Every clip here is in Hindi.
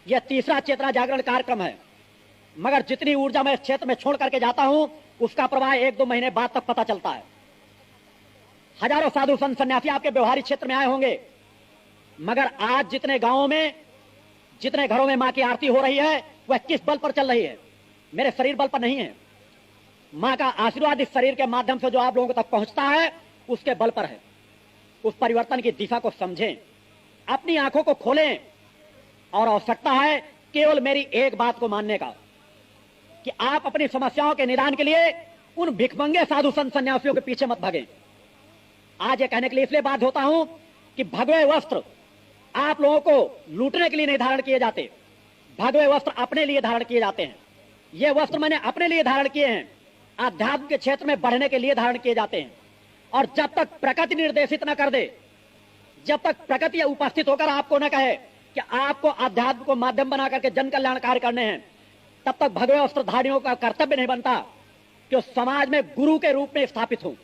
यह तीसरा चेतना जागरण कार्यक्रम है, मगर जितनी ऊर्जा मैं इस क्षेत्र में छोड़ करके जाता हूं उसका प्रवाह 1-2 महीने बाद तक पता चलता है। हजारों साधु संत सन्यासी आपके व्यवहारिक क्षेत्र में आए होंगे, मगर आज जितने गांवों में, जितने घरों में मां की आरती हो रही है वह किस बल पर चल रही है? मेरे शरीर बल पर नहीं है। मां का आशीर्वाद इस शरीर के माध्यम से जो आप लोगों तक पहुंचता है उसके बल पर है। उस परिवर्तन की दिशा को समझें, अपनी आंखों को खोलें और आवश्यकता है केवल मेरी एक बात को मानने का कि आप अपनी समस्याओं के निदान के लिए उन भिखमंगे साधु संत सन्यासियों के पीछे मत भागें। आज ये कहने के लिए इसलिए बात होता हूं कि भगवे वस्त्र आप लोगों को लूटने के लिए नहीं धारण किए जाते, भगवे वस्त्र अपने लिए धारण किए जाते हैं। ये वस्त्र मैंने अपने लिए धारण किए हैं, आध्यात्म के क्षेत्र में बढ़ने के लिए धारण किए जाते हैं। और जब तक प्रकृति निर्देशित न कर दे, जब तक प्रकृति उपस्थित होकर आपको न कहे कि आपको आध्यात्म को माध्यम बना करके जन कल्याण कार्य करने हैं, तब तक भगवे वस्त्रधारियों का कर्तव्य नहीं बनता कि उस समाज में गुरु के रूप में स्थापित हो।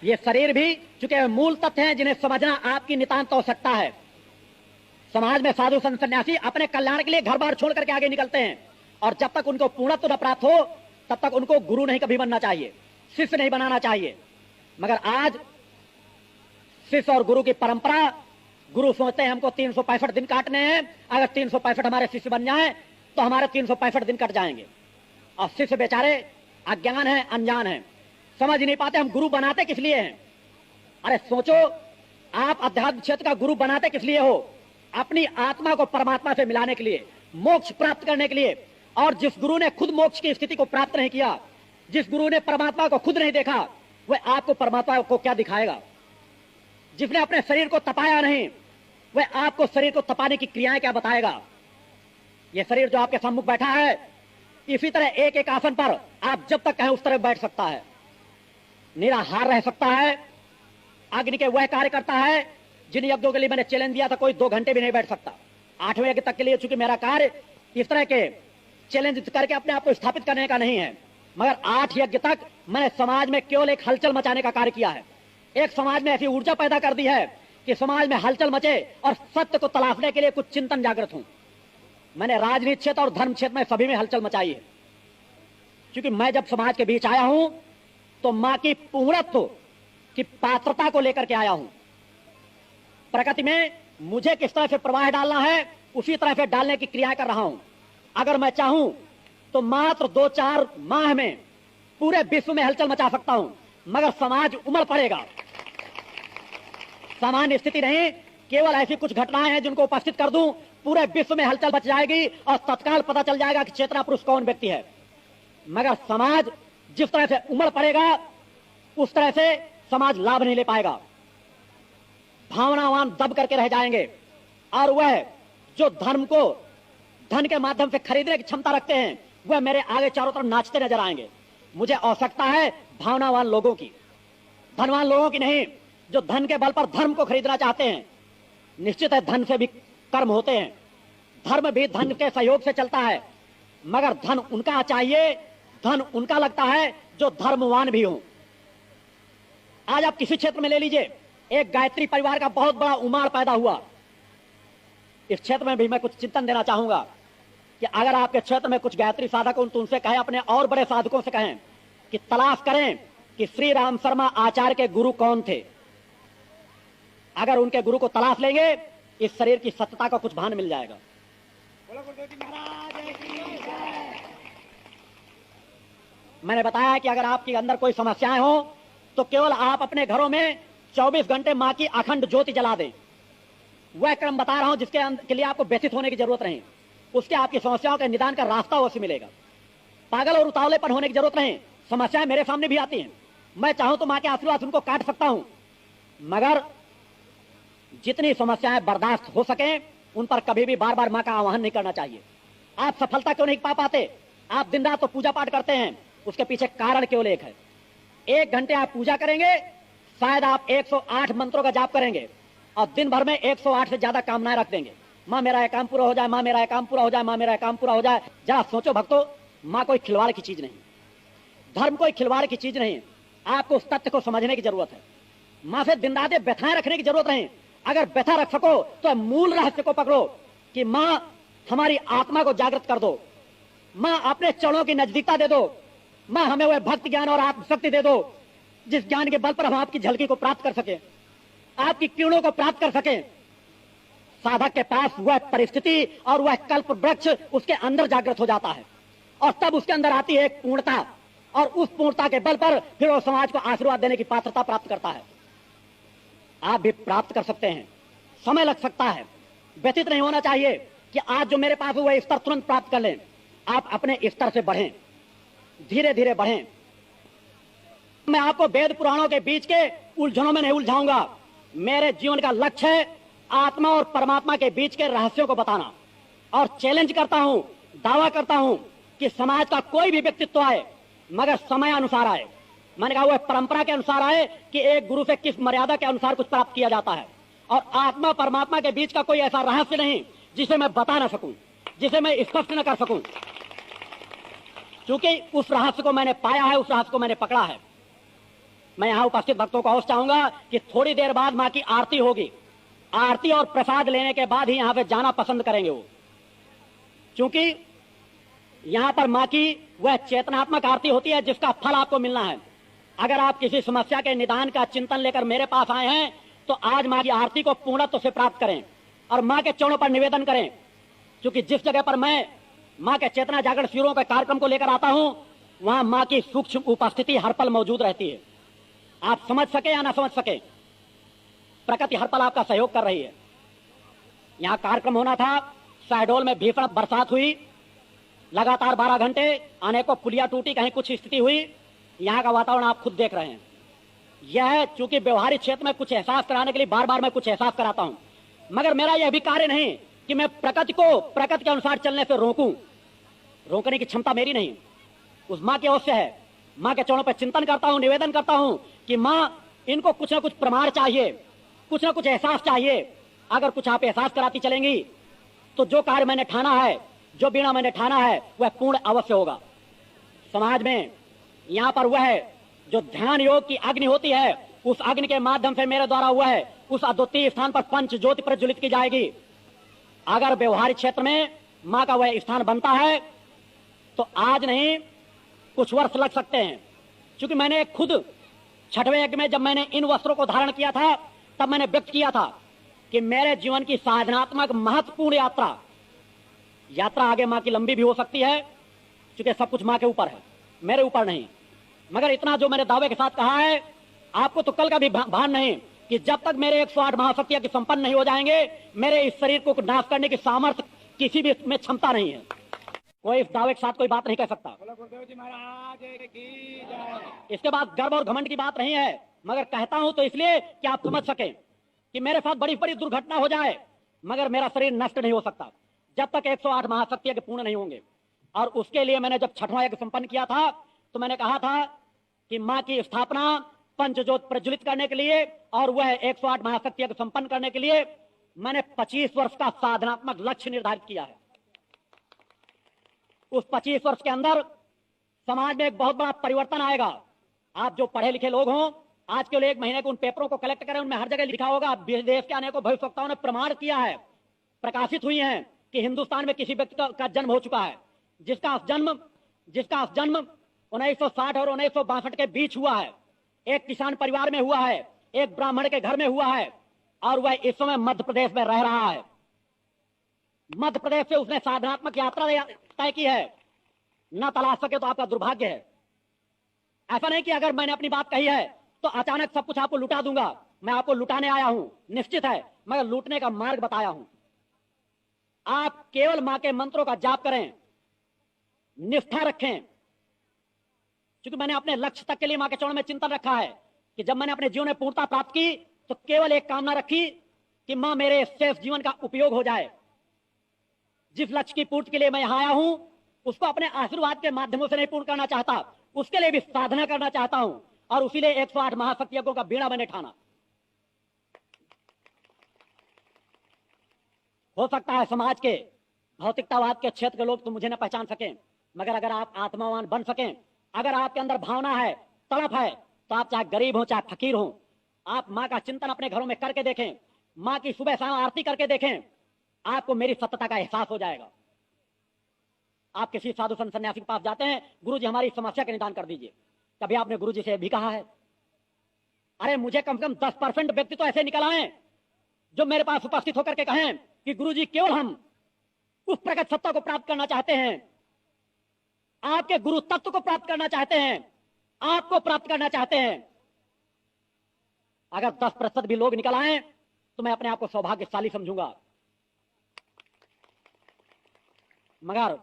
ये शरीर भी चूंकि मूल तथ्य हैं जिन्हें समझना आपकी नितांत आवश्यकता है। समाज में साधु संत सन्यासी अपने कल्याण के लिए घर बार छोड़ करके आगे निकलते हैं, और जब तक उनको पूर्णत्व न प्राप्त हो तब तक उनको गुरु नहीं कभी बनना चाहिए, शिष्य नहीं बनाना चाहिए। मगर आज शिष्य और गुरु की परंपरा, गुरु सोचते हैं हमको 365 दिन काटने हैं, अगर 365 हमारे शिष्य बन जाएं तो हमारे 365 दिन कट जाएंगे। और शिष्य बेचारे अज्ञान है, अनजान है, समझ नहीं पाते हम गुरु बनाते किस लिए हैं। अरे सोचो, आप अध्यात्म क्षेत्र का गुरु बनाते किस लिए हो? अपनी आत्मा को परमात्मा से मिलाने के लिए, मोक्ष प्राप्त करने के लिए। और जिस गुरु ने खुद मोक्ष की स्थिति को प्राप्त नहीं किया, जिस गुरु ने परमात्मा को खुद नहीं देखा, वह आपको परमात्मा को क्या दिखाएगा? जिसने अपने शरीर को तपाया नहीं, वह आपको शरीर को तपाने की क्रियाएं क्या बताएगा? यह शरीर जो आपके सम्मुख बैठा है, इसी तरह एक एक आसन पर आप जब तक कहें उस तरह बैठ सकता है, निराहार रह सकता है, अग्नि के वह कार्य करता है जिन यज्ञों के लिए मैंने चैलेंज दिया था कोई 2 घंटे भी नहीं बैठ सकता। 8वें यज्ञ तक के लिए चूंकि मेरा कार्य इस तरह के चैलेंज करके अपने आप को स्थापित करने का नहीं है, मगर 8 यज्ञ तक मैंने समाज में केवल एक हलचल मचाने का कार्य किया है। एक समाज में ऐसी ऊर्जा पैदा कर दी है कि समाज में हलचल मचे और सत्य को तलाशने के लिए कुछ चिंतन जागृत हूं। मैंने राजनीति क्षेत्र और धर्म क्षेत्र में सभी में हलचल मचाई है, क्योंकि मैं जब समाज के बीच आया हूं तो मां की पूर्णत्व की पात्रता को लेकर के आया हूं। प्रकृति में मुझे किस तरह से प्रवाह डालना है उसी तरह से डालने की क्रिया कर रहा हूं। अगर मैं चाहूं तो मात्र 2-4 माह में पूरे विश्व में हलचल मचा सकता हूं, मगर समाज उमड़ पड़ेगा। सामान्य स्थिति नहीं, केवल ऐसी कुछ घटनाएं हैं जिनको उपस्थित कर दूं, पूरे विश्व में हलचल मच जाएगी और तत्काल पता चल जाएगा कि चेतना पुरुष कौन व्यक्ति है। मगर समाज जिस तरह से उमड़ पड़ेगा उस तरह से समाज लाभ नहीं ले पाएगा। भावनावान दब करके रह जाएंगे, और वह जो धर्म को धन के माध्यम से खरीदने की क्षमता रखते हैं वह मेरे आगे चारों तरफ नाचते नजर आएंगे। मुझे आवश्यकता है भावनावान लोगों की, धनवान लोगों की नहीं, जो धन के बल पर धर्म को खरीदना चाहते हैं। निश्चित है धन से भी कर्म होते हैं, धर्म भी धन के सहयोग से चलता है, मगर धन उनका चाहिए, धन उनका लगता है जो धर्मवान भी हो। आज आप किसी क्षेत्र में ले लीजिए, एक गायत्री परिवार का बहुत बड़ा उमाड़ पैदा हुआ। इस क्षेत्र में भी मैं कुछ चिंतन देना चाहूंगा कि अगर आपके क्षेत्र में कुछ गायत्री साधक हो तो उनसे कहें, अपने और बड़े साधकों से कहें कि तलाश करें कि श्री राम शर्मा आचार्य के गुरु कौन थे। अगर उनके गुरु को तलाश लेंगे, इस शरीर की सत्यता का कुछ भान मिल जाएगा। मैंने बताया कि अगर आपके अंदर कोई समस्याएं हो तो केवल आप अपने घरों में 24 घंटे मां की अखंड ज्योति जला दें। वह क्रम बता रहा हूं जिसके के लिए आपको व्यथित होने की जरूरत नहीं, उसके आपकी समस्याओं के निदान का रास्ता अवश्य मिलेगा। पागल और उतावलेपन होने की जरूरत नहीं। समस्याएं मेरे सामने भी आती हैं, मैं चाहूं तो मां के आशीर्वाद उनको काट सकता हूं, मगर जितनी समस्याएं बर्दाश्त हो सके उन पर कभी भी बार बार मां का आह्वान नहीं करना चाहिए। आप सफलता क्यों नहीं पा पाते? आप दिन रात तो पूजा पाठ करते हैं, उसके पीछे कारण केवल एक है। 1 घंटे आप पूजा करेंगे, शायद आप 108 मंत्रों का जाप करेंगे और दिन भर में 108 से ज्यादा कामनाएं रख देंगे। मां मेरा यह काम पूरा हो जाए, मां मेरा यह काम पूरा हो जाए, मां मेरा यह काम पूरा हो जाए। जरा सोचो भक्तों, मां कोई खिलवाड़ की चीज नहीं, धर्म कोई खिलवाड़ की चीज नहीं। आपको उस तथ्य को समझने की जरूरत है। मां से दिन रात व्यथाएं रखने की जरूरत नहीं। अगर व्यथा रख सको तो मूल रहस्य को पकड़ो कि मां हमारी आत्मा को जागृत कर दो, मां अपने चरणों की नजदीकता दे दो, मां हमें वह भक्ति ज्ञान और आत्मशक्ति दे दो जिस ज्ञान के बल पर हम आपकी झलकी को प्राप्त कर सके, आपकी किरणों को प्राप्त कर सके। साधक के पास वह परिस्थिति और वह कल्प वृक्ष उसके अंदर जागृत हो जाता है और तब उसके अंदर आती है एक पूर्णता, और उस पूर्णता के बल पर फिर वो समाज को आशीर्वाद देने की पात्रता प्राप्त करता है। आप भी प्राप्त कर सकते हैं, समय लग सकता है, व्यतीत नहीं होना चाहिए कि आज जो मेरे पास है वह स्तर तुरंत प्राप्त कर लें। आप अपने स्तर से बढ़ें, धीरे धीरे बढ़ें। मैं आपको वेद पुराणों के बीच के उलझनों में नहीं उलझाऊंगा। मेरे जीवन का लक्ष्य है आत्मा और परमात्मा के बीच के रहस्यों को बताना, और चैलेंज करता हूं, दावा करता हूं कि समाज का कोई भी व्यक्तित्व आए मगर समय अनुसार आए। मैंने कहा वह परंपरा के अनुसार आए कि एक गुरु से किस मर्यादा के अनुसार कुछ प्राप्त किया जाता है, और आत्मा परमात्मा के बीच का कोई ऐसा रहस्य नहीं जिसे मैं बता ना सकूं, जिसे मैं स्पष्ट न कर सकूं, क्योंकि उस रहस्य को मैंने पाया है, उस रहस्य को मैंने पकड़ा है। मैं यहां उपस्थित भक्तों को अवश्य चाहूंगा कि थोड़ी देर बाद मां की आरती होगी। आरती और प्रसाद लेने के बाद ही यहां पे जाना पसंद करेंगे वो, क्योंकि यहां पर मां की वह चेतनात्मक आरती होती है जिसका फल आपको मिलना है। अगर आप किसी समस्या के निदान का चिंतन लेकर मेरे पास आए हैं तो आज मां की आरती को पूर्णत्व से प्राप्त करें और मां के चरणों पर निवेदन करें, क्योंकि जिस जगह पर मैं मां के चेतना जागरण शिविरों के कार्यक्रम को लेकर आता हूं वहां मां की सूक्ष्म उपस्थिति हर पल मौजूद रहती है। आप समझ सके या ना समझ सके, प्रकृति हर पल आपका सहयोग कर रही है। यहां कार्यक्रम होना था, शहडोल में भीषण बरसात हुई, लगातार 12 घंटे, अनेकों पुलिया टूटी, कहीं कुछ स्थिति हुई। यहां का वातावरण आप खुद देख रहे हैं। यह चूंकि व्यवहारिक क्षेत्र में कुछ एहसास कराने के लिए बार बार मैं कुछ एहसास कराता हूं, मगर मेरा यह भी कार्य नहीं कि मैं प्रकृति को प्रकृति के अनुसार चलने से रोकूं। रोकने की क्षमता मेरी नहीं, उस मां की अवश्य है। मां के चरणों पर चिंतन करता हूं, निवेदन करता हूं कि मां इनको कुछ ना कुछ प्रमाण चाहिए, कुछ ना कुछ एहसास चाहिए। अगर कुछ आप एहसास कराती चलेंगी तो जो कार्य मैंने ठाना है, जो बीड़ा मैंने ठाना है वह पूर्ण अवश्य होगा। समाज में यहां पर वह जो ध्यान योग की अग्नि होती है, उस अग्नि के माध्यम से मेरे द्वारा हुआ है उस अद्वितीय स्थान पर पंच ज्योति प्रज्वलित की जाएगी। अगर व्यवहारिक क्षेत्र में मां का वह स्थान बनता है तो आज नहीं कुछ वर्ष लग सकते हैं, क्योंकि मैंने खुद छठवें यज्ञ में जब मैंने इन वस्त्रों को धारण किया था तब मैंने व्यक्त किया था कि मेरे जीवन की साधनात्मक महत्वपूर्ण यात्रा आगे मां की लंबी भी हो सकती है, क्योंकि सब कुछ मां के ऊपर है, मेरे ऊपर नहीं। मगर इतना जो मैंने दावे के साथ कहा है, आपको तो कल का भी भान नहीं कि जब तक मेरे 108 महाशक्तियां की संपन्न नहीं हो जाएंगे, मेरे इस शरीर को नाश करने की सामर्थ्य किसी भी में क्षमता नहीं है। कोई इस दावे के साथ कोई बात नहीं कह सकता। इसके बाद गर्व और घमंड की बात नहीं है, मगर कहता हूं तो इसलिए कि आप समझ सकें कि मेरे साथ बड़ी बड़ी दुर्घटना हो जाए मगर मेरा शरीर नष्ट नहीं हो सकता जब तक 108 महाशक्तियां के पूर्ण नहीं होंगे। और उसके लिए मैंने जब छठवां यज्ञ संपन्न किया था तो मैंने कहा था कि मां की स्थापना पंचज्योत प्रज्वलित करने के लिए और वह 108 महाशक्तियां को संपन्न करने के लिए मैंने 25 वर्ष का साधनात्मक लक्ष्य निर्धारित किया है। उस 25 वर्ष के अंदर समाज में एक बहुत बड़ा परिवर्तन आएगा। आप जो पढ़े लिखे लोग हों, आज केवल 1 महीने के उन पेपरों को कलेक्ट करें, उनमें हर जगह लिखा होगा, देश के अनेकों भविष्यवक्ताओं ने प्रमाण किया है, प्रकाशित हुई हैं कि हिंदुस्तान में किसी व्यक्ति का जन्म हो चुका है जिसका जन्म 1960 और 1962 के बीच हुआ है, एक किसान परिवार में हुआ है, एक ब्राह्मण के घर में हुआ है, और वह इस समय मध्य प्रदेश में रह रहा है। मध्य प्रदेश से उसने साधनात्मक यात्रा तय की है। न तलाश सके तो आपका दुर्भाग्य है। ऐसा नहीं कि अगर मैंने अपनी बात कही है तो अचानक सब कुछ आपको लुटा दूंगा। मैं आपको लुटाने आया हूं, निश्चित है, मगर लूटने का मार्ग बताया हूं। आप केवल मां के मंत्रों का जाप करें, निष्ठा रखें, क्योंकि मैंने अपने लक्ष्य तक के लिए मां के चरणों में चिंतन रखा है कि जब मैंने अपने जीवन में पूर्णता प्राप्त की तो केवल एक कामना रखी कि मां मेरे शेष जीवन का उपयोग हो जाए। जिस लक्ष्य की पूर्ति के लिए मैं यहां आया हूं उसको अपने आशीर्वाद के माध्यमों से नहीं पूर्ण करना चाहता, उसके लिए भी साधना करना चाहता हूं, और उसीलिए 108 महाशक्तियों का बीड़ा मैंने ठाना। हो सकता है समाज के भौतिकतावाद के क्षेत्र के लोग तो मुझे न पहचान सकें, मगर अगर आप आत्मावान बन सकें, अगर आपके अंदर भावना है, तड़प है, तो आप चाहे गरीब हो चाहे फकीर हो, आप मां का चिंतन अपने घरों में करके देखें। मां की सुबह शाम आरती करके देखें, आपको मेरी सत्यता का एहसास हो जाएगा। आप किसी साधु संत सन्यासी के पास जाते हैं, गुरु जी हमारी समस्या का निदान कर दीजिए, कभी आपने गुरु जी से भी कहा है? अरे मुझे कम से कम 10% व्यक्ति तो ऐसे निकल आए जो मेरे पास उपस्थित होकर के कहें कि गुरु जी केवल हम उस प्रकट सत्ता को प्राप्त करना चाहते हैं, आपके गुरु तत्व को प्राप्त करना चाहते हैं, आपको प्राप्त करना चाहते हैं। अगर 10% भी लोग निकल आए तो मैं अपने आप को सौभाग्यशाली समझूंगा। मगर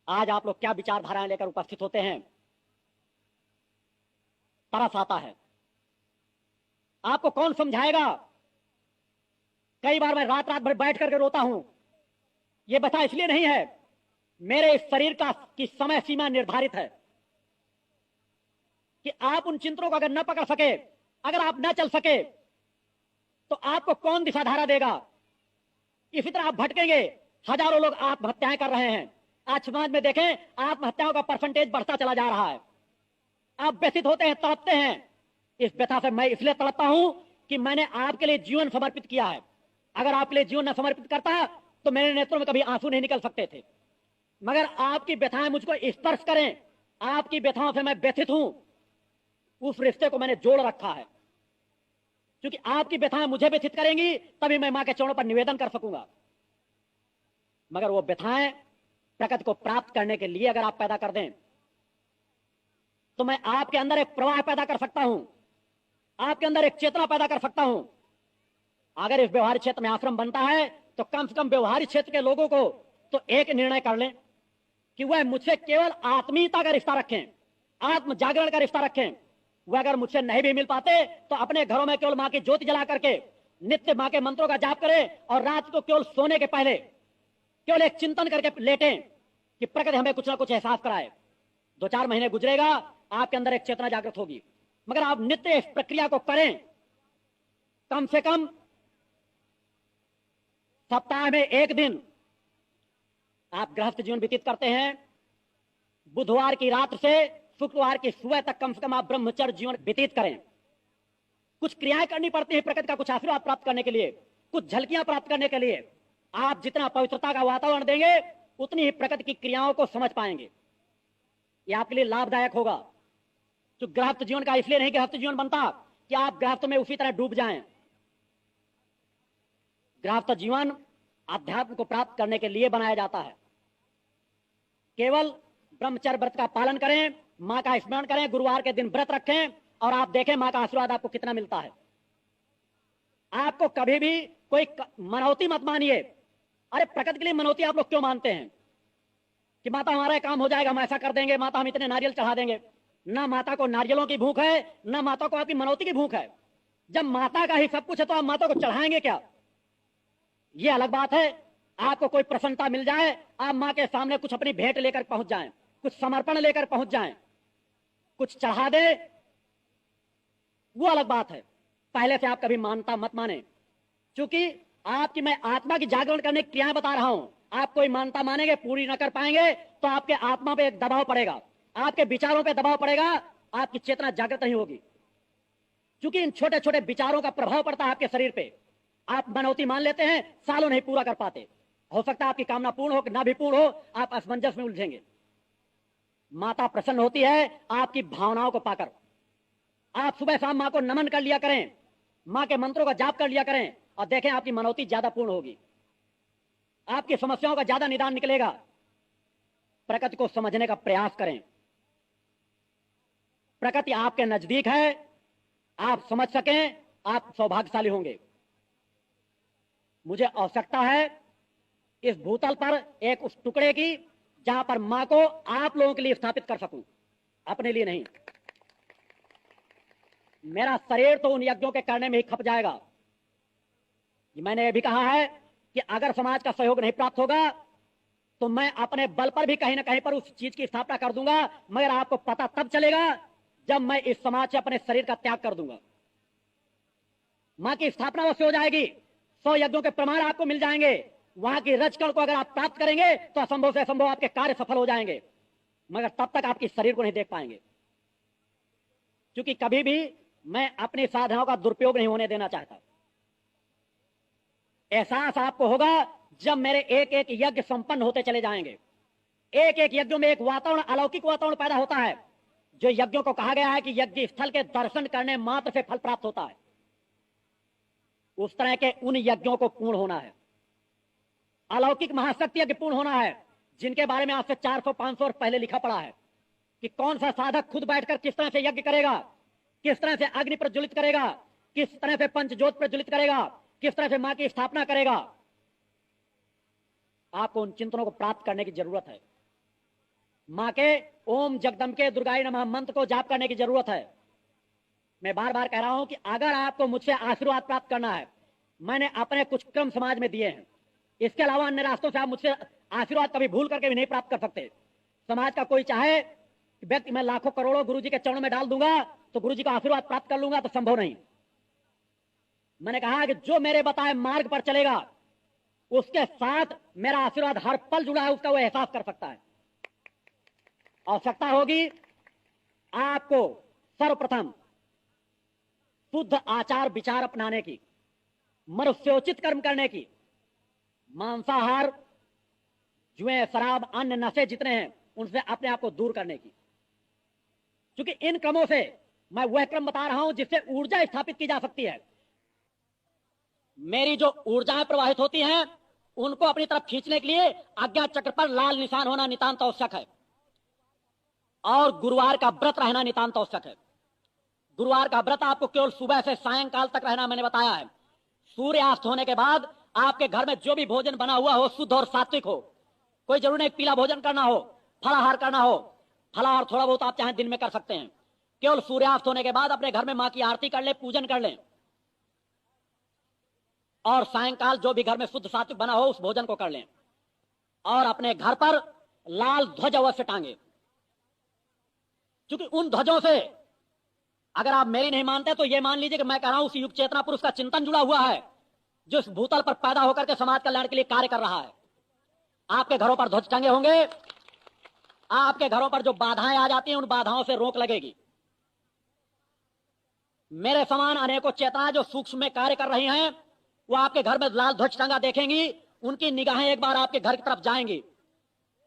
आज आप लोग क्या विचारधाराएं लेकर उपस्थित होते हैं, तरस आता है। आपको कौन समझाएगा? कई बार मैं रात रात भर बैठ करके रोता हूं। यह बता इसलिए नहीं है, मेरे इस शरीर की समय सीमा निर्धारित है कि आप उन चिंतनों को अगर न पकड़ सके, अगर आप न चल सके, तो आपको कौन दिशाधारा देगा? इसी तरह आप भटकेंगे। हजारों लोग आत्महत्याएं कर रहे हैं। आज समाज में देखें, आत्महत्याओं का परसेंटेज बढ़ता चला जा रहा है। आप व्यथित होते हैं, तड़पते हैं। इस व्यथा से मैं इसलिए तड़पता हूं कि मैंने आपके लिए जीवन समर्पित किया है। अगर आपके लिए जीवन न समर्पित करता तो मेरे नेत्रों में कभी आंसू नहीं निकल सकते थे। मगर आपकी व्यथाएं मुझको स्पर्श करें, आपकी व्यथाओं से मैं व्यथित हूं। उस रिश्ते को मैंने जोड़ रखा है, क्योंकि आपकी व्यथाएं मुझे व्यथित करेंगी, तभी मैं मां के चरणों पर निवेदन कर सकूंगा। मगर वो व्यथाएं प्रकृति को प्राप्त करने के लिए अगर आप पैदा कर दें, तो मैं आपके अंदर एक प्रवाह पैदा कर सकता हूं, आपके अंदर एक चेतना पैदा कर सकता हूं। अगर इस व्यवहारिक क्षेत्र में आश्रम बनता है, तो कम से कम व्यवहारिक क्षेत्र के लोगों को तो एक निर्णय कर लें कि वह मुझसे केवल आत्मीयता का रिश्ता रखें, आत्म जागरण का रिश्ता रखें। वह अगर मुझसे नहीं भी मिल पाते तो अपने घरों में केवल मां की ज्योति जला करके नित्य मां के मंत्रों का जाप करें, और रात को केवल सोने के पहले केवल एक चिंतन करके लेटें कि प्रकृति हमें कुछ ना कुछ एहसास कराए। 2-4 महीने गुजरेगा, आपके अंदर एक चेतना जागृत होगी। मगर आप नित्य इस प्रक्रिया को करें, कम से कम सप्ताह में एक दिन आप गृहस्थ जीवन व्यतीत करते हैं। बुधवार की रात से शुक्रवार की सुबह तक कम से कम आप ब्रह्मचर्य जीवन व्यतीत करें। कुछ क्रियाएं करनी पड़ती है प्रकृति का कुछ आशीर्वाद प्राप्त करने के लिए, कुछ झलकियां प्राप्त करने के लिए। आप जितना पवित्रता का वातावरण देंगे, उतनी ही प्रकृति की क्रियाओं को समझ पाएंगे। यह आपके लिए लाभदायक होगा। जो गृहस्थ जीवन का इसलिए नहीं गृहस्थ जीवन बनता कि आप गृहस्थ में उसी तरह डूब जाएं। गृहस्थ जीवन अध्यात्म को प्राप्त करने के लिए बनाया जाता है। केवल ब्रह्मचर्य व्रत का पालन करें, मां का स्मरण करें, गुरुवार के दिन व्रत रखें, और आप देखें मां का आशीर्वाद आपको कितना मिलता है। आपको कभी भी कोई मनौती मत मानिए। अरे प्रकृति के लिए मनौती आप लोग क्यों मानते हैं कि माता हमारा काम हो जाएगा, हम ऐसा कर देंगे, माता हम इतने नारियल चढ़ा देंगे। ना माता को नारियलों की भूख है, ना माता को आपकी मनौती की भूख है। जब माता का ही सब कुछ है तो आप माता को चढ़ाएंगे क्या? ये अलग बात है। आपको कोई प्रसन्नता मिल जाए, आप मां के सामने कुछ अपनी भेंट लेकर पहुंच जाएं, कुछ समर्पण लेकर पहुंच जाएं, कुछ चढ़ा दे, वो अलग बात है। पहले से आप कभी मानता मत माने, क्योंकि आपकी मैं आत्मा की जागरण करने की क्रियाएं बता रहा हूं। आप कोई मानता मानेंगे, पूरी न कर पाएंगे तो आपके आत्मा पे एक दबाव पड़ेगा, आपके विचारों पे दबाव पड़ेगा, आपकी चेतना जागृत नहीं होगी। क्योंकि इन छोटे छोटे विचारों का प्रभाव पड़ता है आपके शरीर पे। आप मनौती मान लेते हैं, सालों नहीं पूरा कर पाते। हो सकता है आपकी कामना पूर्ण हो कि ना भी पूर्ण हो, आप असमंजस में उलझेंगे। माता प्रसन्न होती है आपकी भावनाओं को पाकर। आप सुबह शाम मां को नमन कर लिया करें, मां के मंत्रों का जाप कर लिया करें, और देखें आपकी मनौती ज्यादा पूर्ण होगी, आपकी समस्याओं का ज्यादा निदान निकलेगा। प्रकृति को समझने का प्रयास करें। प्रकृति आपके नजदीक है, आप समझ सकें, आप सौभाग्यशाली होंगे। मुझे आवश्यकता है इस भूतल पर एक उस टुकड़े की जहां पर मां को आप लोगों के लिए स्थापित कर सकूं, अपने लिए नहीं। मेरा शरीर तो उन यज्ञों के करने में ही खप जाएगा। मैंने यह भी कहा है कि अगर समाज का सहयोग नहीं प्राप्त होगा तो मैं अपने बल पर भी कहीं ना कहीं पर उस चीज की स्थापना कर दूंगा। मगर आपको पता तब चलेगा जब मैं इस समाज से अपने शरीर का त्याग कर दूंगा। मां की स्थापना अवश्य हो जाएगी, 100 यज्ञों के प्रमाण आपको मिल जाएंगे। वहां की रजकण को अगर आप प्राप्त करेंगे तो असंभव से असंभव आपके कार्य सफल हो जाएंगे। मगर तब तक आपकी शरीर को नहीं देख पाएंगे, क्योंकि कभी भी मैं अपनी साधनाओं का दुरुपयोग नहीं होने देना चाहता। एहसास आपको होगा जब मेरे एक एक यज्ञ संपन्न होते चले जाएंगे। एक एक यज्ञों में एक वातावरण, अलौकिक वातावरण पैदा होता है। जो यज्ञों को कहा गया है कि यज्ञ स्थल के दर्शन करने मात्र से फल प्राप्त होता है, उस तरह के उन यज्ञों को पूर्ण होना है। अलौकिक महाशक्ति यज्ञ पूर्ण होना है, जिनके बारे में आज से 400-500 वर्ष पहले लिखा पड़ा है कि कौन सा साधक खुद बैठकर किस तरह से यज्ञ करेगा, किस तरह से अग्नि प्रज्वलित करेगा, किस तरह से पंचज्योत प्रज्वलित करेगा, किस तरह से मां की स्थापना करेगा। आपको उन चिंतनों को प्राप्त करने की जरूरत है। मां के ओम जगदम्बे दुर्गाय नमः मंत्र को जाप करने की जरूरत है। मैं बार बार कह रहा हूं कि अगर आपको मुझसे आशीर्वाद प्राप्त करना है, मैंने अपने कुछ क्रम समाज में दिए हैं, इसके अलावा अन्य रास्तों से आप मुझसे आशीर्वाद कभी भूल करके भी नहीं प्राप्त कर सकते। समाज का कोई चाहे व्यक्ति मैं लाखों करोड़ों गुरुजी के चरणों में डाल दूंगा तो गुरुजी का आशीर्वाद प्राप्त कर लूंगा, तो संभव नहीं। मैंने कहा कि जो मेरे बताए मार्ग पर चलेगा उसके साथ मेरा आशीर्वाद हर पल जुड़ा है, उसका वो एहसास कर सकता है। आवश्यकता होगी आपको सर्वप्रथम शुद्ध आचार विचार अपनाने की, मनुष्योचित कर्म करने की, मांसाहार, जुए, शराब, अन्य नशे जितने हैं उनसे अपने आप को दूर करने की। क्योंकि इन क्रमों से मैं वह क्रम बता रहा हूं जिससे ऊर्जा स्थापित की जा सकती है। मेरी जो ऊर्जाएं प्रवाहित होती हैं उनको अपनी तरफ खींचने के लिए आज्ञा चक्र पर लाल निशान होना नितांत आवश्यक है, और गुरुवार का व्रत रहना नितांत आवश्यक है। गुरुवार का व्रत आपको केवल सुबह से सायंकाल तक रहना मैंने बताया है। सूर्यास्त होने के बाद आपके घर में जो भी भोजन बना हुआ हो शुद्ध और सात्विक हो। कोई जरूर नहीं पीला भोजन करना हो, फलाहार करना हो। फलाहार थोड़ा बहुत आप चाहे दिन में कर सकते हैं। केवल सूर्यास्त होने के बाद अपने घर में मां की आरती कर ले, पूजन कर लें, और सायंकाल जो भी घर में शुद्ध सात्विक बना हो उस भोजन को कर लें, और अपने घर पर लाल ध्वज अवश्य टांगे। क्योंकि उन ध्वजों से, अगर आप मेरी नहीं मानते तो ये मान लीजिए कि मैं कह रहा हूं उस युग चेतना पुरुष का चिंतन जुड़ा हुआ है जो इस भूतल पर पैदा होकर के समाज कल्याण के लिए कार्य कर रहा है। आपके घरों पर ध्वज टंगे होंगे, आपके घरों पर जो बाधाएं आ जाती हैं उन बाधाओं से रोक लगेगी। मेरे समान अनेकों चेतनाएं जो सूक्ष्म में कार्य कर रही हैं वो आपके घर में लाल ध्वज टंगा देखेंगी, उनकी निगाहें एक बार आपके घर की तरफ जाएंगी,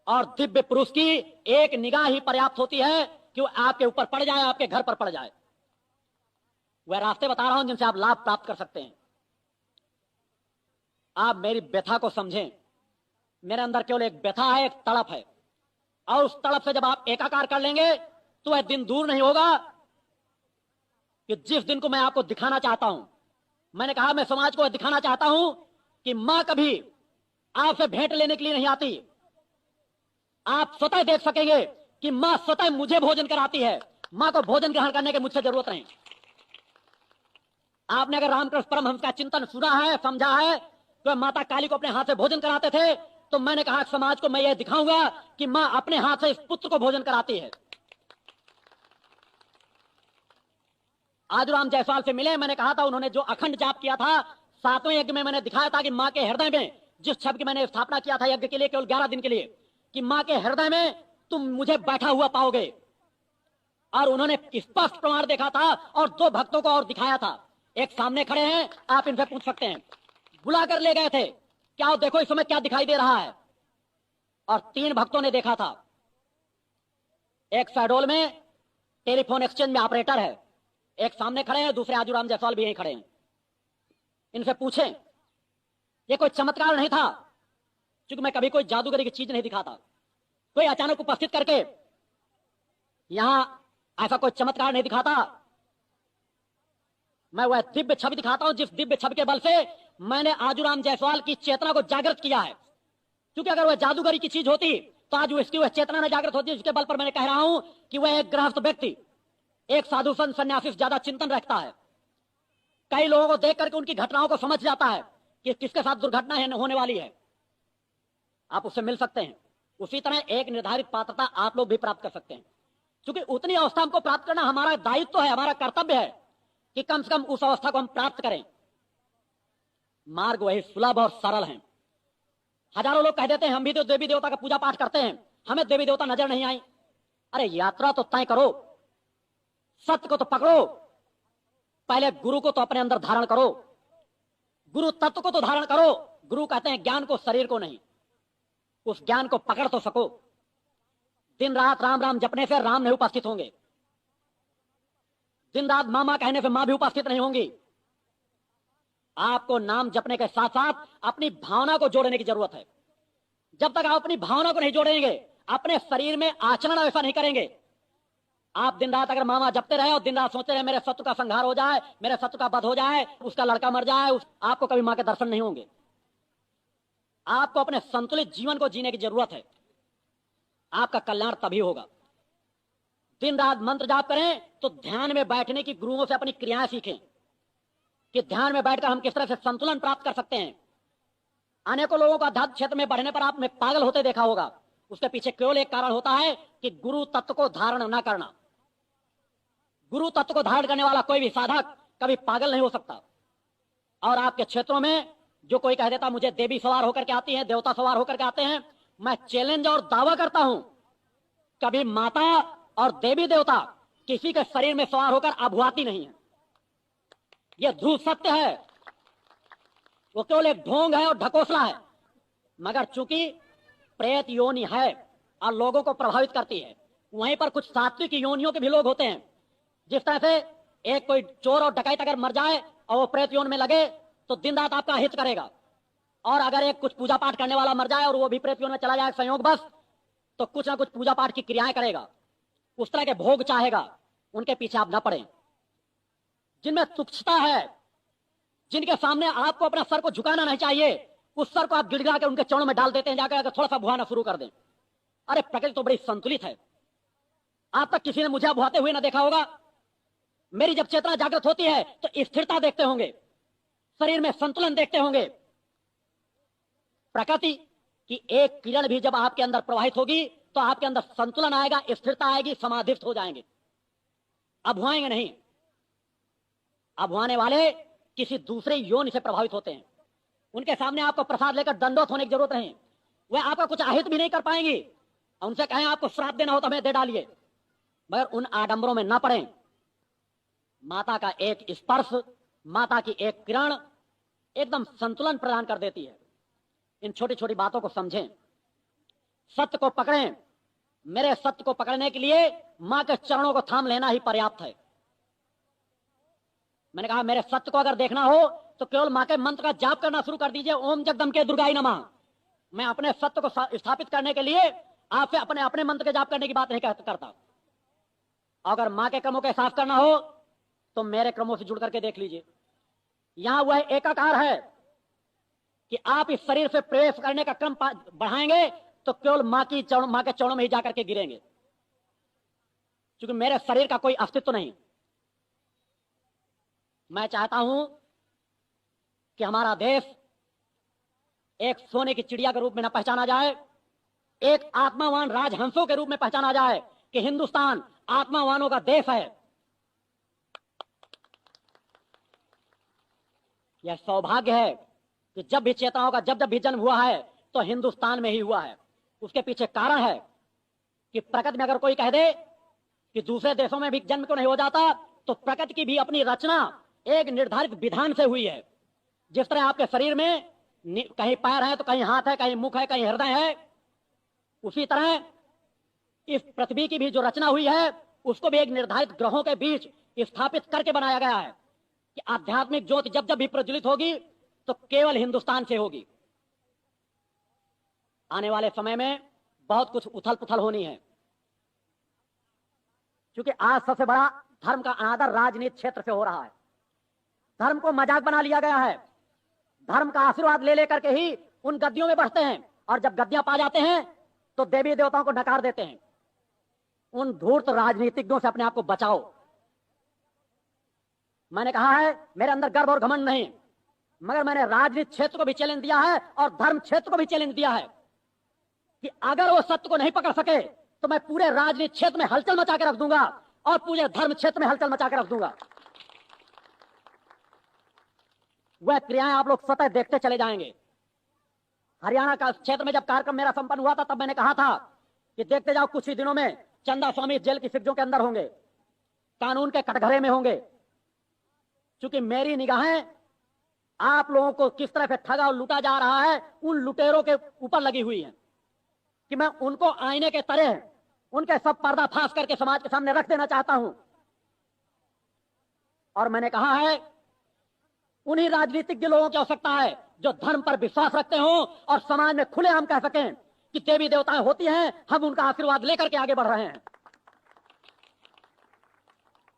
और दिव्य पुरुष की एक निगाह ही पर्याप्त होती है कि वो आपके ऊपर पड़ जाए, आपके घर पर पड़ जाए। वह रास्ते बता रहा हूं जिनसे आप लाभ प्राप्त कर सकते हैं। आप मेरी व्यथा को समझें। मेरे अंदर केवल एक व्यथा है, एक तड़प है, और उस तड़प से जब आप एकाकार कर लेंगे तो वह दिन दूर नहीं होगा कि जिस दिन को मैं आपको दिखाना चाहता हूं। मैंने कहा मैं समाज को दिखाना चाहता हूं कि मां कभी आपसे भेंट लेने के लिए नहीं आती। आप स्वतः देख सकेंगे कि मां स्वतः मुझे भोजन कराती है। मां को भोजन ग्रहण करने की मुझसे जरूरत नहीं। आपने अगर रामकृष्ण परमहंस का चिंतन सुना है, समझा है, तो माता काली को अपने हाथ से भोजन कराते थे, तो मैंने कहा समाज को मैं यह दिखाऊंगा कि मां अपने हाथ से इस पुत्र को भोजन कराती है। आजूराम जायसवाल से मिले, मैंने कहा था उन्होंने जो अखंड जाप किया था 7वें यज्ञ में, मैंने दिखाया था कि मां के हृदय में जिस शब्द की मैंने स्थापना किया था यज्ञ के लिए केवल 11 दिन के लिए, कि मां के हृदय में तुम मुझे बैठा हुआ पाओगे। और उन्होंने स्पष्ट प्रमाण देखा था और 2 भक्तों को और दिखाया था। एक सामने खड़े हैं, आप इनसे पूछ सकते हैं, बुला कर ले गए थे, क्या वो देखो इस समय क्या दिखाई दे रहा है। और 3 भक्तों ने देखा था। एक शहडोल में टेलीफोन एक्सचेंज में ऑपरेटर है, एक सामने खड़े हैं, दूसरे आजूराम जायसवाल भी यहीं खड़े हैं। इनसे पूछें, ये कोई चमत्कार नहीं था, क्योंकि मैं कभी कोई जादूगरी की चीज नहीं दिखाता। कोई अचानक उपस्थित करके यहां ऐसा कोई चमत्कार नहीं दिखाता। मैं वह दिव्य छवि दिखाता हूं जिस दिव्य छवि के बल से मैंने आजूराम जायसवाल की चेतना को जागृत किया है। क्योंकि अगर वह जादूगरी की चीज होती तो आज उसकी वह चेतना न जागृत होती, जिसके बल पर मैंने कह रहा हूं कि वह एक गृहस्थ व्यक्ति एक साधु संत सन्यासी से ज्यादा चिंतन रखता है। कई लोगों को देख करके उनकी घटनाओं को समझ जाता है कि किसके साथ दुर्घटना होने वाली है। आप उससे मिल सकते हैं। उसी तरह एक निर्धारित पात्रता आप लोग भी प्राप्त कर सकते हैं, क्योंकि उतनी अवस्था हमको प्राप्त करना हमारा दायित्व है, हमारा कर्तव्य है कि कम से कम उस अवस्था को हम प्राप्त करें। मार्ग वही सुलभ और सरल है। हजारों लोग कह देते हैं हम भी तो देवी देवता का पूजा पाठ करते हैं, हमें देवी देवता नजर नहीं आई। अरे यात्रा तो तय करो, सत्य को तो पकड़ो, पहले गुरु को तो अपने अंदर धारण करो, गुरु तत्व को तो धारण करो। गुरु कहते हैं ज्ञान को, शरीर को नहीं। उस ज्ञान को पकड़ तो सको। दिन रात राम राम जपने से राम नहीं उपस्थित होंगे, दिन रात मामा कहने से मां भी उपस्थित नहीं होंगी। आपको नाम जपने के साथ साथ अपनी भावना को जोड़ने की जरूरत है। जब तक आप अपनी भावना को नहीं जोड़ेंगे, अपने शरीर में आचरण ऐसा नहीं करेंगे, आप दिन रात अगर मामा जपते रहे और दिन रात सोचते रहे मेरे शत्रु का संहार हो जाए, मेरे शत्रु का वध हो जाए, उसका लड़का मर जाए, आपको कभी मां के दर्शन नहीं होंगे। आपको अपने संतुलित जीवन को जीने की जरूरत है, आपका कल्याण तभी होगा। दिन रात मंत्र जाप करें तो ध्यान में बैठने की गुरुओं से अपनी क्रियाएं सीखें कि ध्यान में बैठकर हम किस तरह से संतुलन प्राप्त कर सकते हैं। अनेकों लोगों का अध्यात्म क्षेत्र में बढ़ने पर आपने पागल होते देखा होगा। उसके पीछे केवल एक कारण होता है कि गुरु तत्व को धारण न करना। गुरु तत्व को धारण करने वाला कोई भी साधक कभी पागल नहीं हो सकता। और आपके क्षेत्रों में जो कोई कह देता मुझे देवी सवार होकर के आती है, देवता सवार होकर के आते हैं, मैं चैलेंज और दावा करता हूं कभी माता और देवी देवता किसी के शरीर में सवार होकर अभुआती नहीं है। यह ध्रुव सत्य है। वो केवल एक ढोंग है और ढकोसला है। मगर चूंकि प्रेत योनि है और लोगों को प्रभावित करती है, वहीं पर कुछ सात्विक योनियों के भी लोग होते हैं। जिस तरह से एक कोई चोर और डकैत अगर मर जाए और वो प्रेत योनि में लगे तो दिन रात आपका हित करेगा, और अगर एक कुछ पूजा पाठ करने वाला मर जाए और वो भी प्रेत योनि में चला जाए संयोग बस, तो कुछ ना कुछ पूजा पाठ की क्रियाएं करेगा, उस तरह के भोग चाहेगा। उनके पीछे आप न पड़े। जिनमें तुच्छता है, जिनके सामने आपको अपना सर को झुकाना नहीं चाहिए, उस सर को आप गिड़गिड़ा के उनके चरणों में डाल देते हैं, जाकर अगर थोड़ा सा भुआना शुरू कर दें। अरे प्रकृति तो बड़ी संतुलित है। आज तक किसी ने मुझे भुआते हुए ना देखा होगा। मेरी जब चेतना जागृत होती है तो स्थिरता देखते होंगे, शरीर में संतुलन देखते होंगे। प्रकृति की एक किरण भी जब आपके अंदर प्रवाहित होगी तो आपके अंदर संतुलन आएगा, स्थिरता आएगी, समाधिस्थ हो जाएंगे, अभुआएंगे नहीं। अभुआने वाले किसी दूसरे योनि से प्रभावित होते हैं। उनके सामने आपको प्रसाद लेकर दंडोत होने की जरूरत नहीं। वह आपका कुछ आहित भी नहीं कर पाएंगी। उनसे कहें आपको श्राप देना हो तो हमें दे डालिए, मगर उन आडंबरों में न पड़ें। माता का एक स्पर्श, माता की एक किरण एकदम संतुलन प्रदान कर देती है। इन छोटी छोटी बातों को समझें, सत्य को पकड़ें। मेरे सत्य को पकड़ने के लिए मां के चरणों को थाम लेना ही पर्याप्त है। मैंने कहा मेरे सत्य को अगर देखना हो तो केवल मां के मंत्र का जाप करना शुरू कर दीजिए, ओम जगदम्बे दुर्गाई नमः। मैं अपने सत्य को स्थापित करने के लिए आपसे अपने अपने मंत्र के जाप करने की बात नहीं करता। अगर मां के क्रमों का एहसास करना हो तो मेरे क्रमों से जुड़ करके देख लीजिए। यहां वह एकाकार है कि आप इस शरीर से प्रवेश करने का क्रम बढ़ाएंगे तो केवल मां के चरणों में ही जाकर के गिरेंगे, क्योंकि मेरे शरीर का कोई अस्तित्व नहीं। मैं चाहता हूं कि हमारा देश एक सोने की चिड़िया के रूप में न पहचाना जाए, एक आत्मावान राजहंसों के रूप में पहचाना जाए कि हिंदुस्तान आत्मावानों का देश है। यह सौभाग्य है कि जब भी चेतनाओं का जब भी जन्म हुआ है तो हिंदुस्तान में ही हुआ है। उसके पीछे कारण है कि प्रकृति में अगर कोई कह दे कि दूसरे देशों में भी जन्म क्यों नहीं हो जाता, तो प्रकृति की भी अपनी रचना एक निर्धारित विधान से हुई है। जिस तरह आपके शरीर में कहीं पैर है तो कहीं हाथ है, कहीं मुख है, कहीं हृदय है, उसी तरह इस पृथ्वी की भी जो रचना हुई है उसको भी एक निर्धारित ग्रहों के बीच स्थापित करके बनाया गया है कि आध्यात्मिक ज्योति जब जब भी प्रज्वलित होगी तो केवल हिंदुस्तान से होगी। आने वाले समय में बहुत कुछ उथल पुथल होनी है, क्योंकि आज सबसे बड़ा धर्म का अनादर राजनीति क्षेत्र से हो रहा है। धर्म को मजाक बना लिया गया है। धर्म का आशीर्वाद ले लेकर के ही उन गद्दियों में बैठते हैं, और जब गद्दियां पा जाते हैं तो देवी देवताओं को नकार देते हैं। उन धूर्त राजनीतिज्ञों से अपने आप को बचाओ। मैंने कहा है मेरे अंदर गर्व और घमंड नहीं, मगर मैंने राजनीति क्षेत्र को भी चैलेंज दिया है और धर्म क्षेत्र को भी चैलेंज दिया है कि अगर वो सत्य को नहीं पकड़ सके तो मैं पूरे राजनीति क्षेत्र में हलचल मचा के रख दूंगा और पूरे धर्म क्षेत्र में हलचल मचा के रख दूंगा। वह क्रियाएं आप लोग स्वतः देखते चले जाएंगे। हरियाणा का क्षेत्र में जब कार्यक्रम मेरा संपन्न हुआ था तब मैंने कहा था कि देखते जाओ कुछ ही दिनों में चंदा स्वामी जेल की सिग्जों के अंदर होंगे, कानून के कटघरे में होंगे, चूंकि मेरी निगाहें आप लोगों को किस तरह से ठगा और लूटा जा रहा है उन लुटेरों के ऊपर लगी हुई है कि मैं उनको आईने के तरह उनके सब पर्दाफाश करके समाज के सामने रख देना चाहता हूं। और मैंने कहा है उन्हीं राजनीतिज्ञ लोगों की आवश्यकता है जो धर्म पर विश्वास रखते हो और समाज में खुलेआम कह सकें कि देवी देवताएं होती हैं, हम उनका आशीर्वाद लेकर के आगे बढ़ रहे हैं।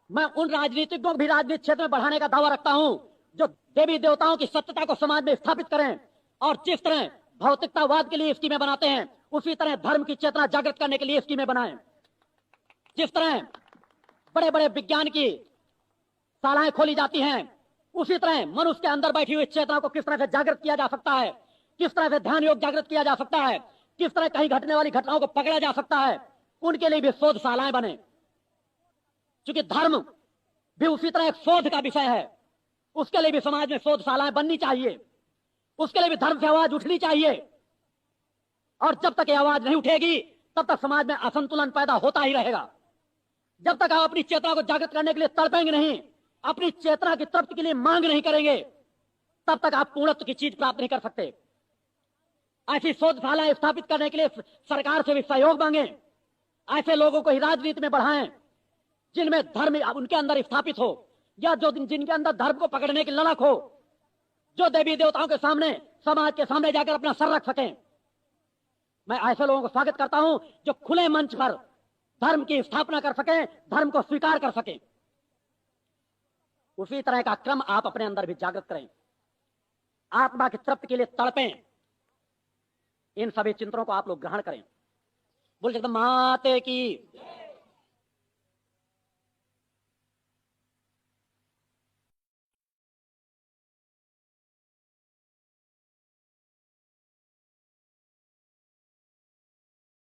मैं उन राजनीतिज्ञों को भी राजनीतिक क्षेत्र में बढ़ाने का दावा रखता हूं जो देवी देवताओं की सत्यता को समाज में स्थापित करें और जिस तरह भौतिकतावाद के लिए स्कीमें बनाते हैं उसी तरह धर्म की चेतना जागृत करने के लिए स्कीमें बनाएं। जिस तरह बड़े बड़े विज्ञान की शालाएं खोली जाती हैं उसी तरह मनुष्य के अंदर बैठी हुई चेतना को किस तरह से जागृत किया जा सकता है, किस तरह से ध्यान योग जागृत किया जा सकता है, किस तरह कहीं घटने वाली घटनाओं को पकड़ा जा सकता है, उनके लिए भी शोधशालाएं बने। क्योंकि धर्म भी उसी तरह एक शोध का विषय है, उसके लिए भी समाज में शोधशालाएं बननी चाहिए, उसके लिए भी धर्म से आवाज उठनी चाहिए। और जब तक ये आवाज नहीं उठेगी तब तक समाज में असंतुलन पैदा होता ही रहेगा। जब तक आप अपनी चेतना को जागृत करने के लिए तड़पेंगे नहीं, अपनी चेतना की तृप्ति के लिए मांग नहीं करेंगे, तब तक आप पूर्णत्व की चीज प्राप्त नहीं कर सकते। ऐसी शोधशालाएं स्थापित करने के लिए सरकार से भी सहयोग मांगे। ऐसे लोगों को ही राजनीति में बढ़ाएं जिनमें धर्म उनके अंदर स्थापित हो या जो जिनके अंदर धर्म को पकड़ने की ललक हो, जो देवी देवताओं के सामने समाज के सामने जाकर अपना सर रख सकें। मैं ऐसे लोगों को स्वागत करता हूं जो खुले मंच पर धर्म की स्थापना कर सकें, धर्म को स्वीकार कर सकें। उसी तरह का क्रम आप अपने अंदर भी जागृत करें, आत्मा की तृप्ति के लिए तड़पें। इन सभी चिंतनों को आप लोग ग्रहण करें। बोल सकते माते की